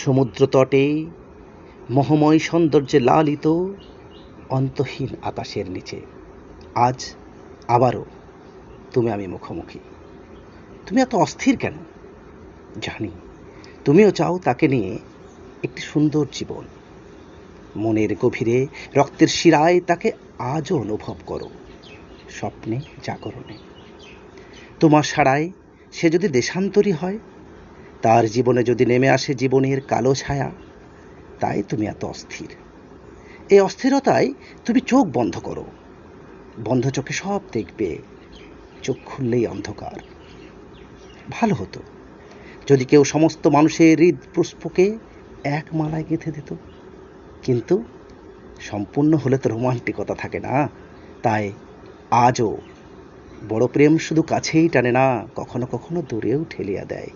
সমুদ্র তটে মোহময় সৌন্দর্যে লালিত অন্তহীন আকাশের নিচে আজ আবারও তুমি আমি মুখোমুখি। তুমি এত অস্থির কেন? জানি তুমিও চাও তাকে নিয়ে একটি সুন্দর জীবন। মনের গভীরে রক্তের শিরায় তাকে আজও অনুভব করো, স্বপ্নে জাগরণে। তোমার সাড়ায় সে যদি দেশান্তরী হয়, তার জীবনে যদি নেমে আসে জীবনের কালো ছায়া, তাই তুমি এত অস্থির। এই অস্থিরতায় তুমি চোখ বন্ধ করো, বন্ধ চোখে সব দেখবে, চোখ খুললেই অন্ধকার। ভালো হতো যদি কেউ সমস্ত মানুষের হৃদপুষ্পকে এক মালায় গেঁথে দিত, কিন্তু সম্পূর্ণ হলে তো রোমান্টিকতা থাকে না। তাই আজও বড় প্রেম শুধু কাছেই টানে না, কখনো কখনো দূরেও ঠেলিয়া দেয়।